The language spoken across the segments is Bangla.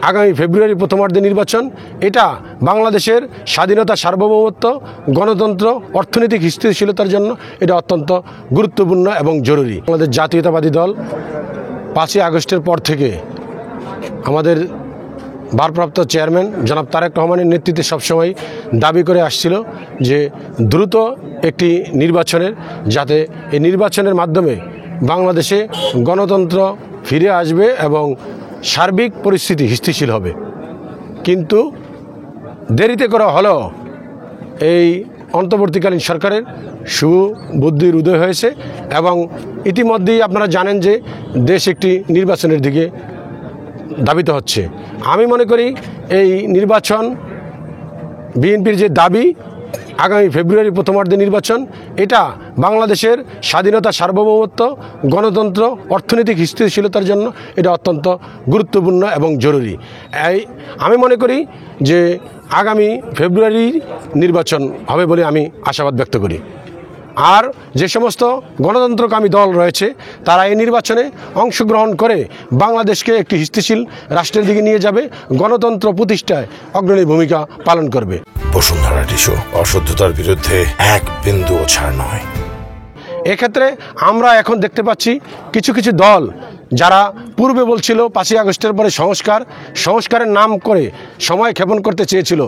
আগামী ফেব্রুয়ারি প্রথমার্ধে নির্বাচন, এটা বাংলাদেশের স্বাধীনতা, সার্বভৌমত্ব, গণতন্ত্র, অর্থনৈতিক স্থিতিশীলতার জন্য এটা অত্যন্ত গুরুত্বপূর্ণ এবং জরুরি। আমাদের জাতীয়তাবাদী দল 5ই আগস্টের পর থেকে আমাদের ভারপ্রাপ্ত চেয়ারম্যান জনাব তারেক রহমানের নেতৃত্বে সবসময় দাবি করে আসছিল যে দ্রুত একটি নির্বাচনের, যাতে এই নির্বাচনের মাধ্যমে বাংলাদেশে গণতন্ত্র ফিরে আসবে এবং সার্বিক পরিস্থিতি স্থিতিশীল হবে। কিন্তু দেরিতে করা হলেও এই অন্তর্বর্তীকালীন সরকারের সুবুদ্ধির উদয় হয়েছে এবং ইতিমধ্যেই আপনারা জানেন যে দেশ একটি নির্বাচনের দিকে ধাবিত হচ্ছে। আমি মনে করি এই নির্বাচন, বিএনপির যে দাবি আগামী ফেব্রুয়ারি প্রথমার্ধে নির্বাচন, এটা বাংলাদেশের স্বাধীনতা, সার্বভৌমত্ব, গণতন্ত্র, অর্থনৈতিক স্থিতিশীলতার জন্য এটা অত্যন্ত গুরুত্বপূর্ণ এবং জরুরি। আমি মনে করি যে আগামী ফেব্রুয়ারি নির্বাচন হবে বলে আমি আশাবাদ ব্যক্ত করি। আর যে সমস্ত গণতন্ত্রকামী দল রয়েছে তারা এই নির্বাচনে অংশগ্রহণ করে বাংলাদেশকে একটি স্থিতিশীল রাষ্ট্রের দিকে নিয়ে যাবে, গণতন্ত্র প্রতিষ্ঠায় অগ্রণী ভূমিকা পালন করবে। বসুন্ধরা টিস্যু, অশুদ্ধতার বিরুদ্ধে এক বিন্দুও ছাড় নয়। এক্ষেত্রে আমরা এখন দেখতে পাচ্ছি কিছু কিছু দল যারা পূর্বে বলছিল 5ই আগস্টের পরে সংস্কারের নাম করে সময় ক্ষেপণ করতে চেয়েছিল,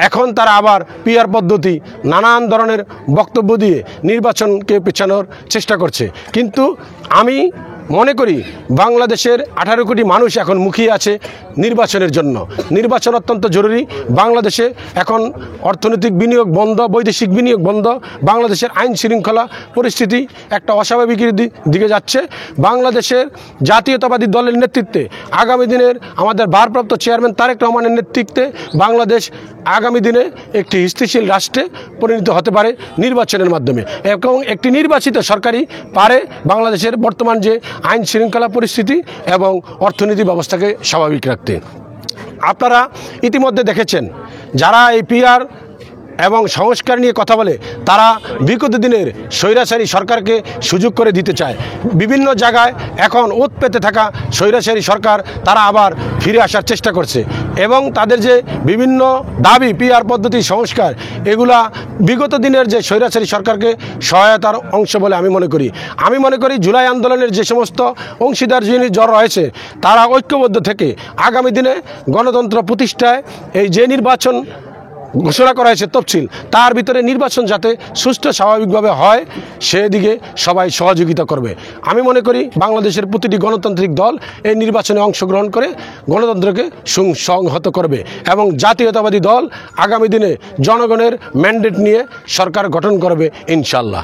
এখন তারা আবার পিআর পদ্ধতি, নানান ধরনের বক্তব্য দিয়ে নির্বাচনকে পেছানোর চেষ্টা করছে। কিন্তু আমি মনে করি বাংলাদেশের 18 কোটি মানুষ এখন মুখিয়ে আছে নির্বাচনের জন্য। নির্বাচন অত্যন্ত জরুরি। বাংলাদেশে এখন অর্থনৈতিক বিনিয়োগ বন্ধ, বৈদেশিক বিনিয়োগ বন্ধ, বাংলাদেশের আইন শৃঙ্খলা পরিস্থিতি একটা অস্বাভাবিকের দিকে যাচ্ছে। বাংলাদেশের জাতীয়তাবাদী দলের নেতৃত্বে আগামী দিনের আমাদের ভারপ্রাপ্ত চেয়ারম্যান তারেক রহমানের নেতৃত্বে বাংলাদেশ আগামী দিনে একটি স্থিতিশীল রাষ্ট্রে পরিণত হতে পারে নির্বাচনের মাধ্যমে, এবং একটি নির্বাচিত সরকারই পারে বাংলাদেশের বর্তমান যে আইন শৃঙ্খলা পরিস্থিতি এবং অর্থনীতি ব্যবস্থাকে স্বাভাবিক রাখতে। আপনারা ইতিমধ্যে দেখেছেন যারা এই পিআর এবং সংস্কার নিয়ে কথা বলে তারা বিগত দিনের স্বৈরাচারী সরকারকে সুযোগ করে দিতে চায়। বিভিন্ন জায়গায় এখন ওত পেতে থাকা স্বৈরাচারী সরকার তারা আবার ফিরে আসার চেষ্টা করছে এবং তাদের যে বিভিন্ন দাবি, পিআর পদ্ধতি, সংস্কার, এগুলা বিগত দিনের যে স্বৈরাচারী সরকারকে সহায়তার অংশ বলে আমি মনে করি জুলাই আন্দোলনের যে সমস্ত অংশীদার যিনি জড় রয়েছে তারা ঐক্যবদ্ধ থেকে আগামী দিনে গণতন্ত্র প্রতিষ্ঠায় এই যে নির্বাচন ঘোষণা করা হয়েছে তফসিল, তার ভিতরে নির্বাচন যাতে সুষ্ঠু স্বাভাবিকভাবে হয় সেদিকে সবাই সহযোগিতা করবে। আমি মনে করি বাংলাদেশের প্রতিটি গণতান্ত্রিক দল এই নির্বাচনে অংশগ্রহণ করে গণতন্ত্রকে সুসংহত করবে এবং জাতীয়তাবাদী দল আগামী দিনে জনগণের ম্যান্ডেট নিয়ে সরকার গঠন করবে ইনশাআল্লাহ।